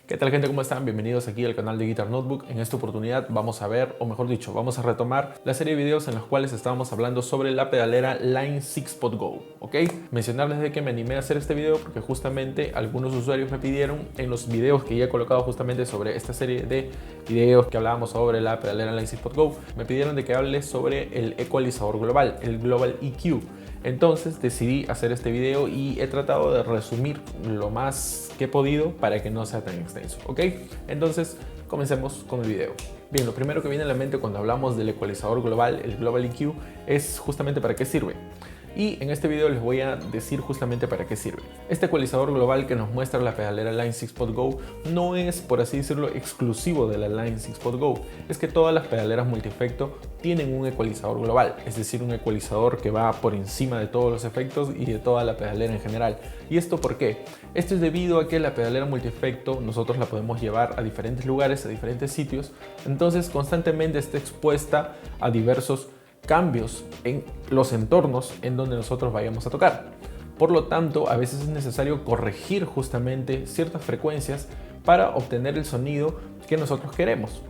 ¿Qué tal, gente? ¿Cómo están? Bienvenidos aquí al canal de Guitar Notebook. En esta oportunidad vamos a ver, o mejor dicho, vamos a retomar la serie de videos en los cuales estábamos hablando sobre la pedalera Line 6 Pod Go, ¿ok? Mencionarles de que me animé a hacer este video porque justamente algunos usuarios me pidieron en los videos que ya he colocado justamente sobre esta serie de videos que hablábamos sobre la pedalera Line 6 Pod Go, me pidieron de que hable sobre el ecualizador global, el Global EQ. Entonces decidí hacer este video y he tratado de resumir lo más que he podido para que no sea tan extenso, ¿ok? Entonces comencemos con el video. Bien, lo primero que viene a la mente cuando hablamos del ecualizador global, el Global EQ, es justamente para qué sirve. Y en este video les voy a decir justamente para qué sirve. Este ecualizador global que nos muestra la pedalera Line 6 Pod Go no es, por así decirlo, exclusivo de la Line 6 Pod Go. Es que todas las pedaleras multiefecto tienen un ecualizador global, es decir, un ecualizador que va por encima de todos los efectos y de toda la pedalera en general. ¿Y esto por qué? Esto es debido a que la pedalera multiefecto nosotros la podemos llevar a diferentes lugares, a diferentes sitios, entonces constantemente está expuesta a diversos cambios en los entornos en donde nosotros vayamos a tocar. Por lo tanto, a veces es necesario corregir justamente ciertas frecuencias para obtener el sonido que nosotros queremos.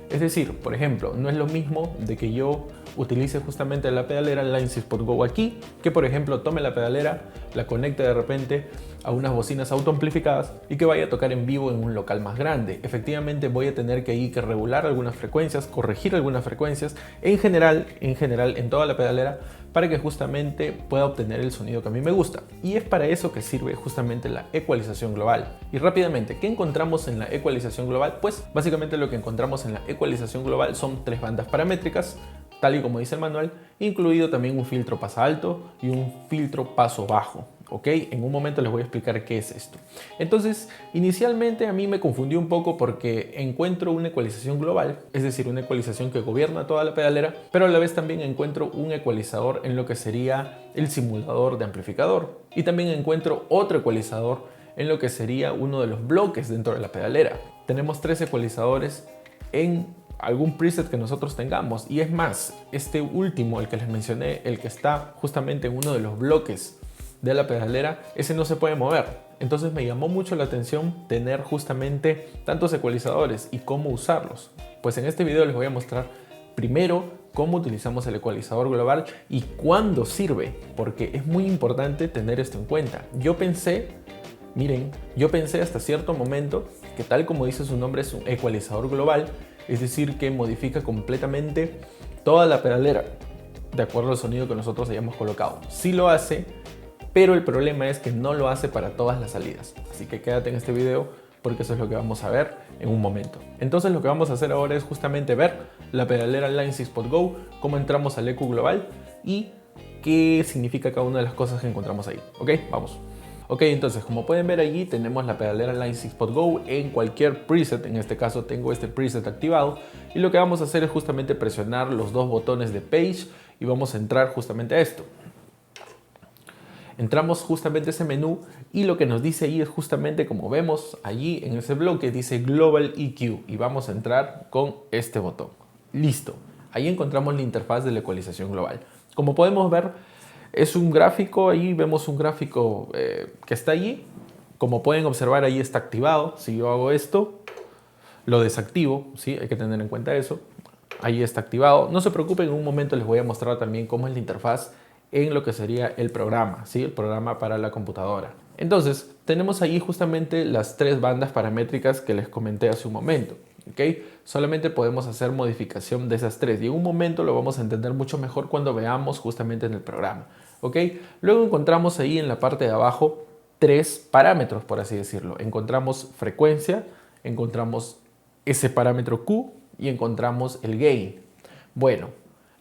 Es decir, por ejemplo, no es lo mismo de que yo utilice justamente la pedalera Line 6 Pod Go aquí, que por ejemplo tome la pedalera, la conecte de repente a unas bocinas autoamplificadas y que vaya a tocar en vivo en un local más grande. Efectivamente voy a tener que ir que regular algunas frecuencias, corregir algunas frecuencias, en general en toda la pedalera, para que justamente pueda obtener el sonido que a mí me gusta. Y es para eso que sirve justamente la ecualización global. Y rápidamente, ¿qué encontramos en la ecualización global? Pues básicamente lo que encontramos en la ecualización global son tres bandas paramétricas, tal y como dice el manual, incluido también un filtro paso alto y un filtro paso bajo. ¿Ok? En un momento les voy a explicar qué es esto. Entonces, inicialmente a mí me confundió un poco porque encuentro una ecualización global, es decir, una ecualización que gobierna toda la pedalera, pero a la vez también encuentro un ecualizador en lo que sería el simulador de amplificador. Y también encuentro otro ecualizador en lo que sería uno de los bloques dentro de la pedalera. Tenemos tres ecualizadores en algún preset que nosotros tengamos. Y es más, este último, el que les mencioné, el que está justamente en uno de los bloques de la pedalera, ese no se puede mover. Entonces me llamó mucho la atención tener justamente tantos ecualizadores y cómo usarlos. Pues en este video les voy a mostrar primero cómo utilizamos el ecualizador global y cuándo sirve, porque es muy importante tener esto en cuenta. Yo pensé hasta cierto momento que, tal como dice su nombre, es un ecualizador global, es decir, que modifica completamente toda la pedalera de acuerdo al sonido que nosotros hayamos colocado. Sí lo hace, pero el problema es que no lo hace para todas las salidas. Así que quédate en este video porque eso es lo que vamos a ver en un momento. Entonces lo que vamos a hacer ahora es justamente ver la pedalera Line 6 Pod Go, cómo entramos al EQ global y qué significa cada una de las cosas que encontramos ahí. ¿Ok? Vamos. Ok, entonces como pueden ver allí tenemos la pedalera Line 6 Pod Go en cualquier preset. En este caso tengo este preset activado y lo que vamos a hacer es justamente presionar los dos botones de Page y vamos a entrar justamente a esto. Entramos justamente a ese menú y lo que nos dice ahí es justamente, como vemos allí en ese bloque, dice Global EQ y vamos a entrar con este botón. Listo, ahí encontramos la interfaz de la ecualización global. Como podemos ver, es un gráfico, ahí vemos un gráfico que está allí. Como pueden observar, ahí está activado. Si yo hago esto, lo desactivo, ¿sí? Hay que tener en cuenta eso. Ahí está activado. No se preocupen, en un momento les voy a mostrar también cómo es la interfaz en lo que sería el programa, ¿sí? El programa para la computadora. Entonces, tenemos ahí justamente las tres bandas paramétricas que les comenté hace un momento. ¿Okay? Solamente podemos hacer modificación de esas tres y en un momento lo vamos a entender mucho mejor cuando veamos justamente en el programa. ¿Okay? Luego encontramos ahí en la parte de abajo tres parámetros, por así decirlo. Encontramos frecuencia, encontramos ese parámetro Q y encontramos el gain. Bueno,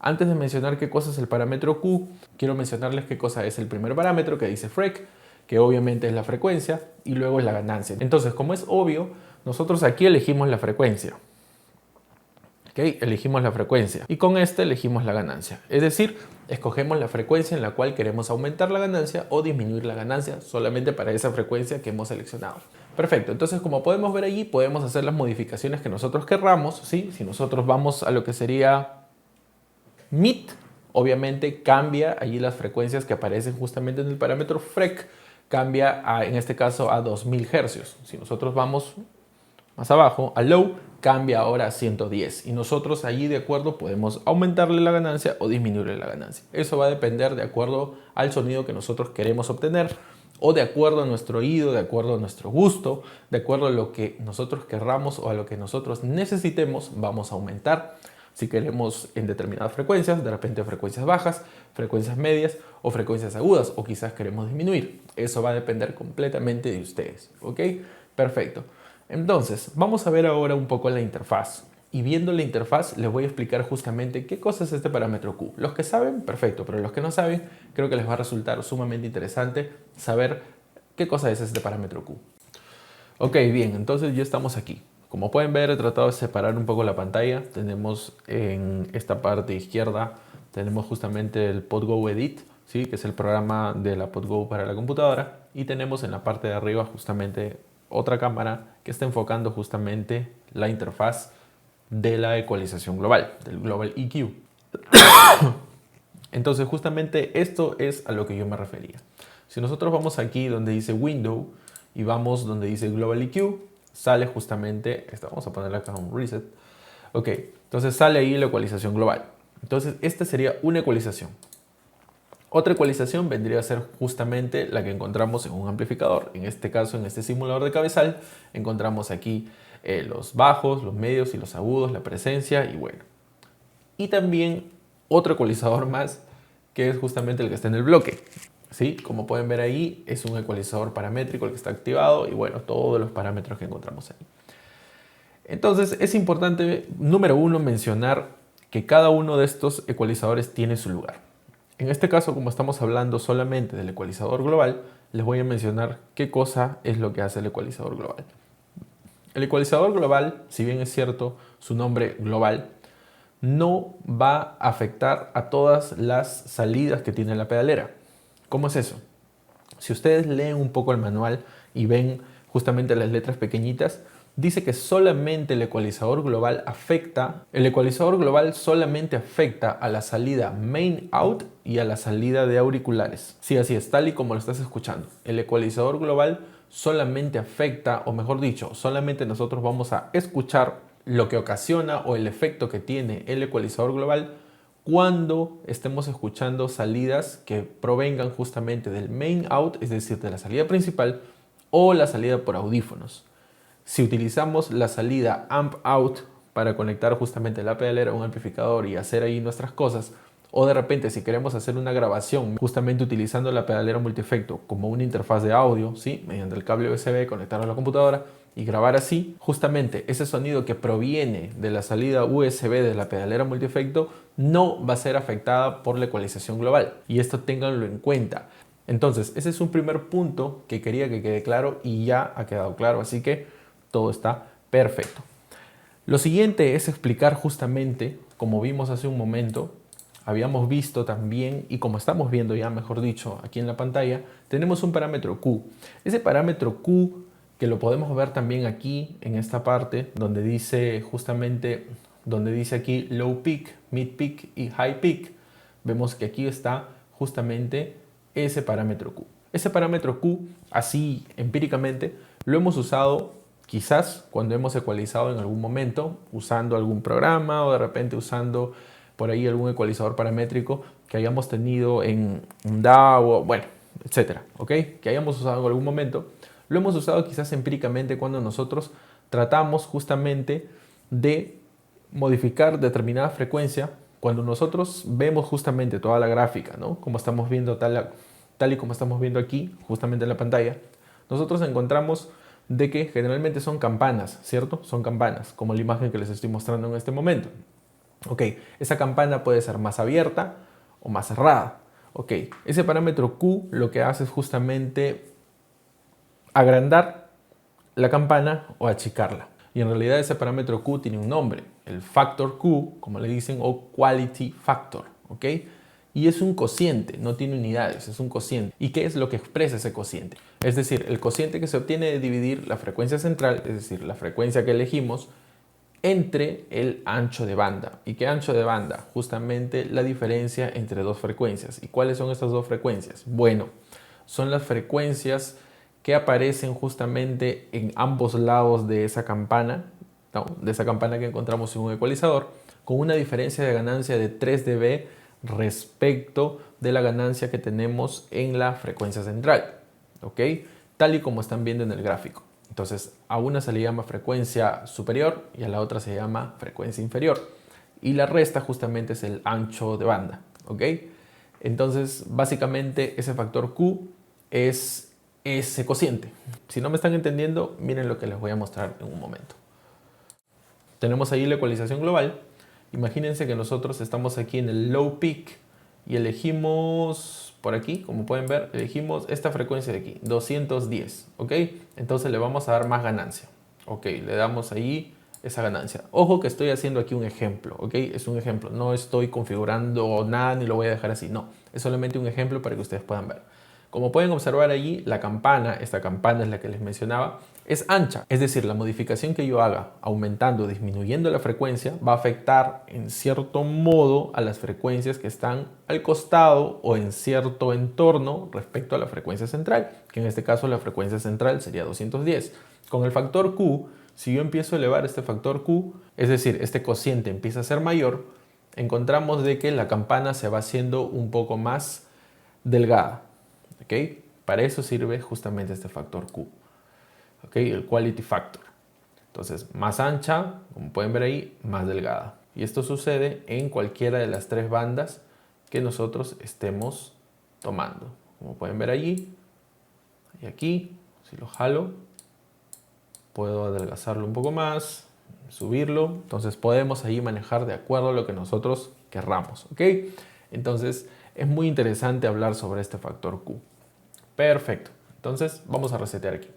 antes de mencionar qué cosa es el parámetro Q, quiero mencionarles qué cosa es el primer parámetro que dice frec, que obviamente es la frecuencia, y luego es la ganancia. Entonces, como es obvio, nosotros aquí elegimos la frecuencia. ¿Okay? Elegimos la frecuencia y con este elegimos la ganancia. Es decir, escogemos la frecuencia en la cual queremos aumentar la ganancia o disminuir la ganancia solamente para esa frecuencia que hemos seleccionado. Perfecto, entonces como podemos ver allí, podemos hacer las modificaciones que nosotros querramos, ¿sí? Si nosotros vamos a lo que sería mid, obviamente cambia allí las frecuencias que aparecen justamente en el parámetro frec, cambia en este caso a 2000 Hz. Si nosotros vamos más abajo, a low, cambia ahora a 110 y nosotros allí de acuerdo podemos aumentarle la ganancia o disminuirle la ganancia. Eso va a depender de acuerdo al sonido que nosotros queremos obtener o de acuerdo a nuestro oído, de acuerdo a nuestro gusto, de acuerdo a lo que nosotros querramos o a lo que nosotros necesitemos, vamos a aumentar. Si queremos en determinadas frecuencias, de repente frecuencias bajas, frecuencias medias o frecuencias agudas, o quizás queremos disminuir. Eso va a depender completamente de ustedes, ¿ok? Perfecto. Entonces, vamos a ver ahora un poco la interfaz. Y viendo la interfaz, les voy a explicar justamente qué cosa es este parámetro Q. Los que saben, perfecto, pero los que no saben, creo que les va a resultar sumamente interesante saber qué cosa es este parámetro Q. Ok, bien, entonces ya estamos aquí. Como pueden ver, he tratado de separar un poco la pantalla. Tenemos en esta parte izquierda, tenemos justamente el PodGo Edit, ¿sí? Que es el programa de la PodGo para la computadora. Y tenemos en la parte de arriba justamente otra cámara que está enfocando justamente la interfaz de la ecualización global, del Global EQ. Entonces justamente esto es a lo que yo me refería. Si nosotros vamos aquí donde dice Window y vamos donde dice Global EQ, sale justamente, vamos a ponerle acá un reset. Ok, entonces sale ahí la ecualización global. Entonces esta sería una ecualización. Otra ecualización vendría a ser justamente la que encontramos en un amplificador. En este caso, en este simulador de cabezal, encontramos aquí los bajos, los medios y los agudos, la presencia y bueno. Y también otro ecualizador más, que es justamente el que está en el bloque. ¿Sí? Como pueden ver ahí, es un ecualizador paramétrico el que está activado y bueno, todos los parámetros que encontramos ahí. Entonces es importante, número uno, mencionar que cada uno de estos ecualizadores tiene su lugar. En este caso, como estamos hablando solamente del ecualizador global, les voy a mencionar qué cosa es lo que hace el ecualizador global. El ecualizador global, si bien es cierto su nombre global, no va a afectar a todas las salidas que tiene la pedalera. ¿Cómo es eso? Si ustedes leen un poco el manual y ven justamente las letras pequeñitas, dice que solamente el ecualizador global solamente afecta a la salida main out y a la salida de auriculares. Sí, así es, tal y como lo estás escuchando. El ecualizador global solamente afecta, o mejor dicho, solamente nosotros vamos a escuchar lo que ocasiona o el efecto que tiene el ecualizador global cuando estemos escuchando salidas que provengan justamente del main out, es decir, de la salida principal o la salida por audífonos. Si utilizamos la salida amp out para conectar justamente la pedalera a un amplificador y hacer ahí nuestras cosas, o de repente si queremos hacer una grabación justamente utilizando la pedalera multiefecto como una interfaz de audio, ¿sí? Mediante el cable USB, conectarlo a la computadora y grabar así, justamente ese sonido que proviene de la salida USB de la pedalera multiefecto no va a ser afectada por la ecualización global. Y esto ténganlo en cuenta. Entonces, ese es un primer punto que quería que quede claro y ya ha quedado claro, así que todo está perfecto. Lo siguiente es explicar justamente, como vimos hace un momento, habíamos visto también, y como estamos viendo ya, mejor dicho, aquí en la pantalla, tenemos un parámetro Q. Ese parámetro Q, que lo podemos ver también aquí, en esta parte, donde dice justamente, donde dice aquí Low Peak, Mid Peak y High Peak, vemos que aquí está justamente ese parámetro Q. Ese parámetro Q, así empíricamente, lo hemos usado quizás cuando hemos ecualizado en algún momento, usando algún programa o de repente usando por ahí algún ecualizador paramétrico que hayamos tenido en un DAW, bueno, etcétera, ¿ok? Que hayamos usado en algún momento. Lo hemos usado quizás empíricamente cuando nosotros tratamos justamente de modificar determinada frecuencia. Cuando nosotros vemos justamente toda la gráfica, ¿no? Como estamos viendo tal y como estamos viendo aquí, justamente en la pantalla, nosotros encontramos de que generalmente son campanas, ¿cierto? Son campanas, como la imagen que les estoy mostrando en este momento. Ok, esa campana puede ser más abierta o más cerrada. Ok, ese parámetro Q lo que hace es justamente agrandar la campana o achicarla. Y en realidad ese parámetro Q tiene un nombre, el factor Q, como le dicen, o quality factor, ¿ok? Y es un cociente, no tiene unidades, es un cociente. ¿Y qué es lo que expresa ese cociente? Es decir, el cociente que se obtiene de dividir la frecuencia central, es decir, la frecuencia que elegimos, entre el ancho de banda. ¿Y qué ancho de banda? Justamente la diferencia entre dos frecuencias. ¿Y cuáles son estas dos frecuencias? Bueno, son las frecuencias que aparecen justamente en ambos lados de esa campana, ¿no? De esa campana que encontramos en un ecualizador, con una diferencia de ganancia de 3 dB respecto de la ganancia que tenemos en la frecuencia central, ¿ok? Tal y como están viendo en el gráfico. Entonces, a una se le llama frecuencia superior y a la otra se llama frecuencia inferior. Y la resta justamente es el ancho de banda, ¿ok? Entonces, básicamente ese factor Q es ese cociente. Si no me están entendiendo, miren lo que les voy a mostrar en un momento. Tenemos ahí la ecualización global. Imagínense que nosotros estamos aquí en el low peak y elegimos por aquí, como pueden ver, elegimos esta frecuencia de aquí, 210, ¿ok? Entonces le vamos a dar más ganancia, ¿ok? Le damos ahí esa ganancia. Ojo que estoy haciendo aquí un ejemplo, ¿ok? Es un ejemplo, no estoy configurando nada ni lo voy a dejar así, no. Es solamente un ejemplo para que ustedes puedan ver. Como pueden observar allí, la campana, esta campana es la que les mencionaba, es ancha. Es decir, la modificación que yo haga aumentando o disminuyendo la frecuencia va a afectar en cierto modo a las frecuencias que están al costado o en cierto entorno respecto a la frecuencia central, que en este caso la frecuencia central sería 210. Con el factor Q, si yo empiezo a elevar este factor Q, es decir, este cociente empieza a ser mayor, encontramos de que la campana se va haciendo un poco más delgada. ¿Okay? Para eso sirve justamente este factor Q, ¿okay? El quality factor. Entonces, más ancha, como pueden ver ahí, más delgada. Y esto sucede en cualquiera de las tres bandas que nosotros estemos tomando. Como pueden ver allí y aquí, si lo jalo, puedo adelgazarlo un poco más, subirlo. Entonces podemos ahí manejar de acuerdo a lo que nosotros querramos, ¿ok? Entonces es muy interesante hablar sobre este factor Q. Perfecto. Entonces vamos a resetear aquí.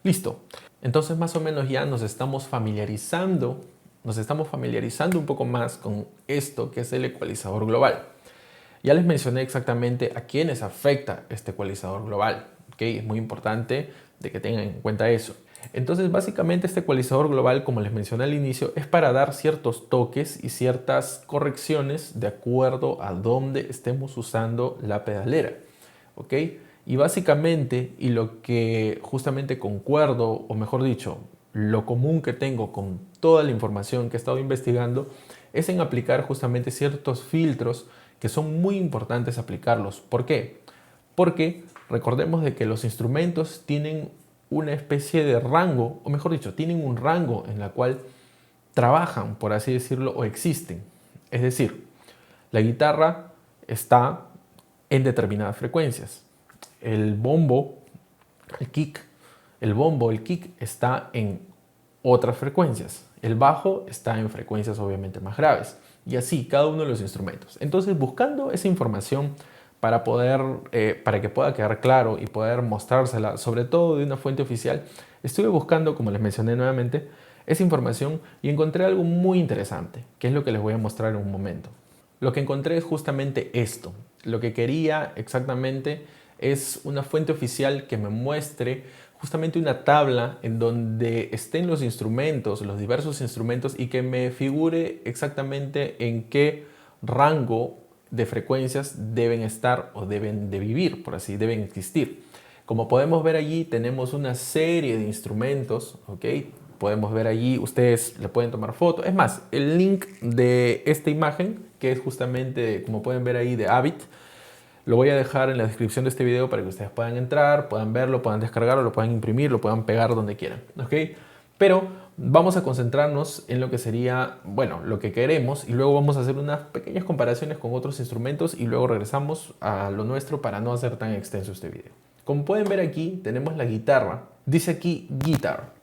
Listo. Entonces más o menos ya nos estamos familiarizando un poco más con esto que es el ecualizador global. Ya les mencioné exactamente a quiénes afecta este ecualizador global, ¿ok? Es muy importante de que tengan en cuenta eso. Entonces básicamente este ecualizador global, como les mencioné al inicio, es para dar ciertos toques y ciertas correcciones de acuerdo a dónde estemos usando la pedalera, ¿ok? Y básicamente, y lo que justamente concuerdo, o mejor dicho, lo común que tengo con toda la información que he estado investigando, es en aplicar justamente ciertos filtros que son muy importantes aplicarlos. ¿Por qué? Porque recordemos de que los instrumentos tienen una especie de rango, o mejor dicho, tienen un rango en la cual trabajan, por así decirlo, o existen. Es decir, la guitarra está en determinadas frecuencias. El bombo, el kick está en otras frecuencias. El bajo está en frecuencias obviamente más graves. Y así cada uno de los instrumentos. Entonces, buscando esa información para que pueda quedar claro y poder mostrársela, sobre todo de una fuente oficial, estuve buscando, como les mencioné nuevamente, esa información y encontré algo muy interesante, que es lo que les voy a mostrar en un momento. Lo que encontré es justamente esto. Lo que quería exactamente es una fuente oficial que me muestre justamente una tabla en donde estén los instrumentos, los diversos instrumentos, y que me figure exactamente en qué rango de frecuencias deben estar o deben de vivir, por así, deben existir. Como podemos ver allí, tenemos una serie de instrumentos, ¿ok? Podemos ver allí, ustedes le pueden tomar fotos. Es más, el link de esta imagen, que es justamente, como pueden ver ahí, de Avid, lo voy a dejar en la descripción de este video para que ustedes puedan entrar, puedan verlo, puedan descargarlo, lo puedan imprimir, lo puedan pegar donde quieran, ¿ok? Pero vamos a concentrarnos en lo que sería, bueno, lo que queremos, y luego vamos a hacer unas pequeñas comparaciones con otros instrumentos y luego regresamos a lo nuestro para no hacer tan extenso este video. Como pueden ver aquí, tenemos la guitarra. Dice aquí guitar.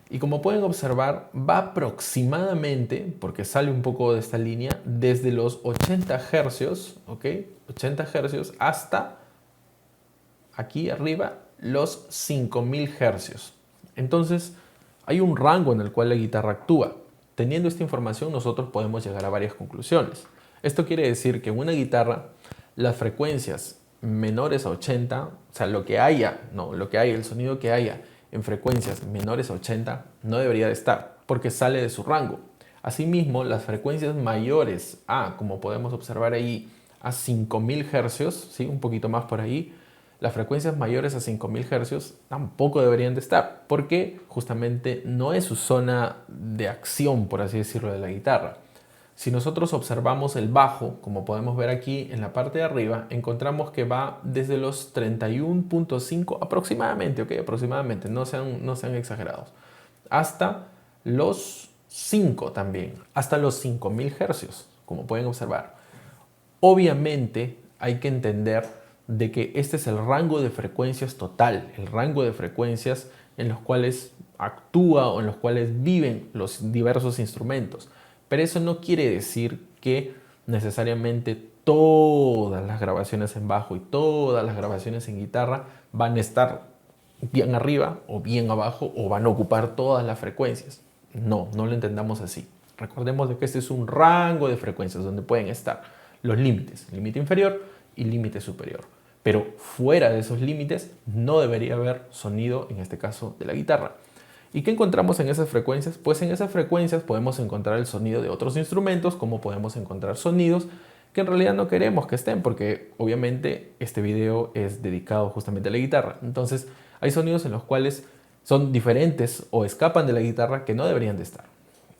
Y como pueden observar, va aproximadamente, porque sale un poco de esta línea, desde los 80 Hz, ¿ok? 80 Hz hasta aquí arriba los 5000 Hz. Entonces, hay un rango en el cual la guitarra actúa. Teniendo esta información, nosotros podemos llegar a varias conclusiones. Esto quiere decir que en una guitarra, las frecuencias menores a 80, o sea, lo que haya, el sonido que haya en frecuencias menores a 80 no debería de estar, porque sale de su rango. Asimismo, las frecuencias mayores a, como podemos observar ahí, a 5000 Hz, ¿sí? Un poquito más por ahí, las frecuencias mayores a 5000 Hz tampoco deberían de estar, porque justamente no es su zona de acción, por así decirlo, de la guitarra. Si nosotros observamos el bajo, como podemos ver aquí en la parte de arriba, encontramos que va desde los 31.5 aproximadamente, ¿ok? Aproximadamente, no sean exagerados, hasta los 5 también, hasta los 5000 Hz, como pueden observar. Obviamente hay que entender de que este es el rango de frecuencias total, el rango de frecuencias en los cuales actúa o en los cuales viven los diversos instrumentos. Pero eso no quiere decir que necesariamente todas las grabaciones en bajo y todas las grabaciones en guitarra van a estar bien arriba o bien abajo o van a ocupar todas las frecuencias. No lo entendamos así. Recordemos de que este es un rango de frecuencias donde pueden estar los límites, límite inferior y límite superior. Pero fuera de esos límites no debería haber sonido, en este caso de la guitarra. ¿Y qué encontramos en esas frecuencias? Pues en esas frecuencias podemos encontrar el sonido de otros instrumentos, como podemos encontrar sonidos que en realidad no queremos que estén, porque obviamente este video es dedicado justamente a la guitarra. Entonces hay sonidos en los cuales son diferentes o escapan de la guitarra que no deberían de estar.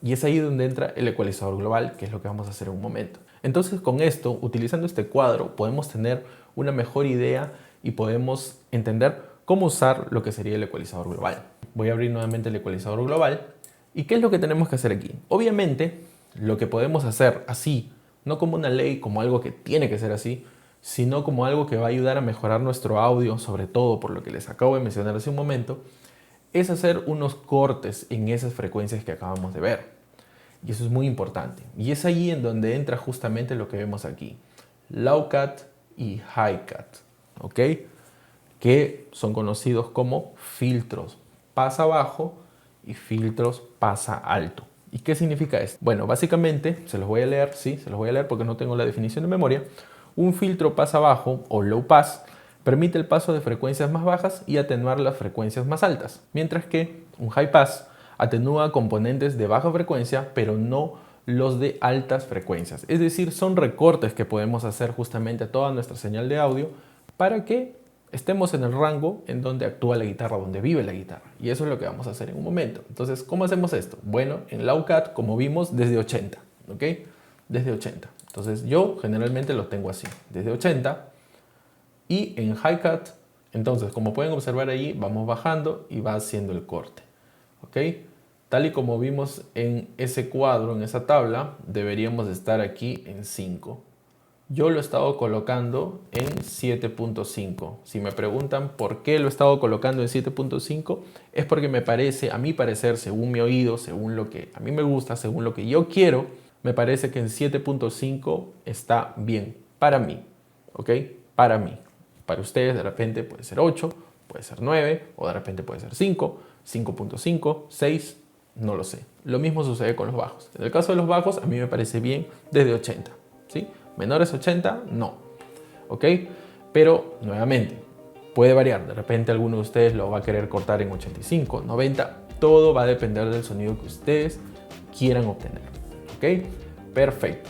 Y es ahí donde entra el ecualizador global, que es lo que vamos a hacer en un momento. Entonces con esto, utilizando este cuadro, podemos tener una mejor idea y podemos entender cómo usar lo que sería el ecualizador global. Voy a abrir nuevamente el ecualizador global. ¿Y qué es lo que tenemos que hacer aquí? Obviamente, lo que podemos hacer así, no como una ley, como algo que tiene que ser así, sino como algo que va a ayudar a mejorar nuestro audio, sobre todo por lo que les acabo de mencionar hace un momento, es hacer unos cortes en esas frecuencias que acabamos de ver. Y eso es muy importante. Y es ahí en donde entra justamente lo que vemos aquí. Low cut y high cut, ¿ok? Que son conocidos como filtros pasa bajo y filtros pasa alto. ¿Y qué significa esto? Bueno, básicamente, se los voy a leer, sí, se los voy a leer porque no tengo la definición de memoria. Un filtro pasa bajo o low pass permite el paso de frecuencias más bajas y atenuar las frecuencias más altas, mientras que un high pass atenúa componentes de baja frecuencia, pero no los de altas frecuencias. Es decir, son recortes que podemos hacer justamente a toda nuestra señal de audio para que estemos en el rango en donde actúa la guitarra, donde vive la guitarra. Y eso es lo que vamos a hacer en un momento. Entonces, ¿cómo hacemos esto? Bueno, en low cut, como vimos, desde 80, ¿ok? Desde 80. Entonces, yo generalmente lo tengo así, desde 80. Y en high cut, entonces, como pueden observar ahí, vamos bajando y va haciendo el corte, ¿ok? Tal y como vimos en ese cuadro, en esa tabla, deberíamos estar aquí en 5. Yo lo he estado colocando en 7.5. Si me preguntan por qué lo he estado colocando en 7.5, es porque me parece, a mi parecer, según mi oído, según lo que a mí me gusta, según lo que yo quiero, me parece que en 7.5 está bien para mí, ¿ok? Para mí. Para ustedes de repente puede ser 8, puede ser 9 o de repente puede ser 5, 5.5, 6, no lo sé. Lo mismo sucede con los bajos. En el caso de los bajos, a mí me parece bien desde 80, ¿sí? Menores 80, no, ¿ok? Pero, nuevamente, puede variar. De repente alguno de ustedes lo va a querer cortar en 85, 90. Todo va a depender del sonido que ustedes quieran obtener, ¿ok? Perfecto.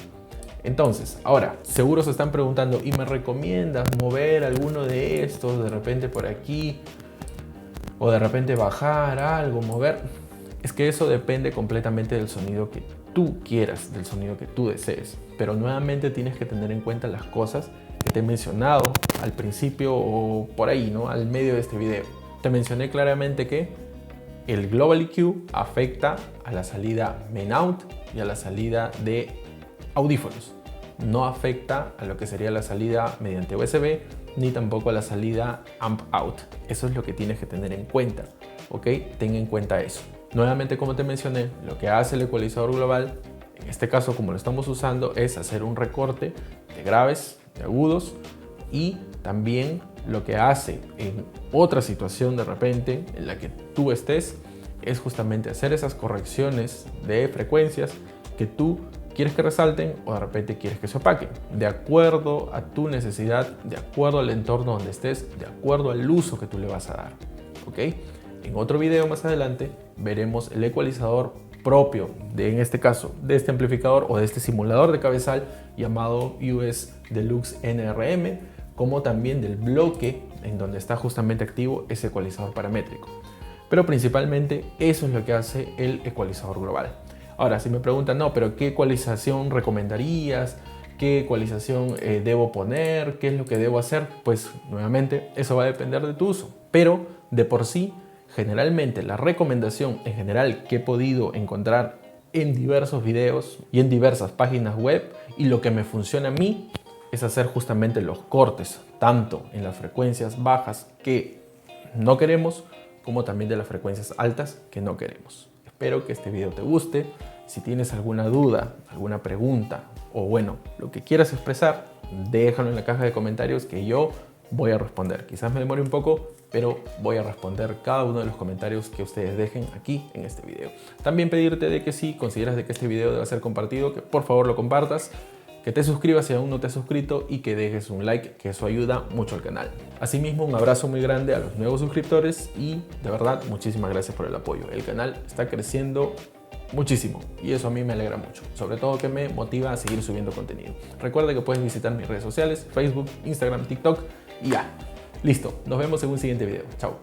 Entonces, ahora, seguro se están preguntando, ¿y me recomiendas mover alguno de estos de repente por aquí? O de repente bajar algo, mover. Es que eso depende completamente del sonido que tú quieras, del sonido que tú desees. Pero nuevamente tienes que tener en cuenta las cosas que te he mencionado al principio o por ahí, ¿no? Al medio de este video. Te mencioné claramente que el Global EQ afecta a la salida main out y a la salida de audífonos. No afecta a lo que sería la salida mediante USB ni tampoco a la salida amp out. Eso es lo que tienes que tener en cuenta, ¿ok? Ten en cuenta eso. Nuevamente, como te mencioné, lo que hace el ecualizador global, en este caso como lo estamos usando, es hacer un recorte de graves, de agudos, y también lo que hace en otra situación de repente en la que tú estés es justamente hacer esas correcciones de frecuencias que tú quieres que resalten o de repente quieres que se opaquen, de acuerdo a tu necesidad, de acuerdo al entorno donde estés, de acuerdo al uso que tú le vas a dar, ¿ok? En otro video más adelante veremos el ecualizador propio de, en este caso, de este amplificador o de este simulador de cabezal llamado US Deluxe NRM, como también del bloque en donde está justamente activo ese ecualizador paramétrico. Pero principalmente eso es lo que hace el ecualizador global. Ahora, si me preguntan, no, pero ¿qué ecualización recomendarías? ¿Qué ecualización debo poner? ¿Qué es lo que debo hacer? Pues nuevamente eso va a depender de tu uso. Pero de por sí, generalmente la recomendación en general que he podido encontrar en diversos videos y en diversas páginas web, y lo que me funciona a mí, es hacer justamente los cortes, tanto en las frecuencias bajas que no queremos, como también de las frecuencias altas que no queremos. Espero que este video te guste. Si tienes alguna duda, alguna pregunta o bueno, lo que quieras expresar, déjalo en la caja de comentarios que yo voy a responder. Quizás me demore un poco, pero voy a responder cada uno de los comentarios que ustedes dejen aquí en este video. También pedirte de que si consideras de que este video debe ser compartido, que por favor lo compartas, que te suscribas si aún no te has suscrito y que dejes un like, que eso ayuda mucho al canal. Asimismo, un abrazo muy grande a los nuevos suscriptores y de verdad muchísimas gracias por el apoyo. El canal está creciendo muchísimo y eso a mí me alegra mucho, sobre todo que me motiva a seguir subiendo contenido. Recuerda que puedes visitar mis redes sociales, Facebook, Instagram, TikTok y ya. Listo, nos vemos en un siguiente video. Chao.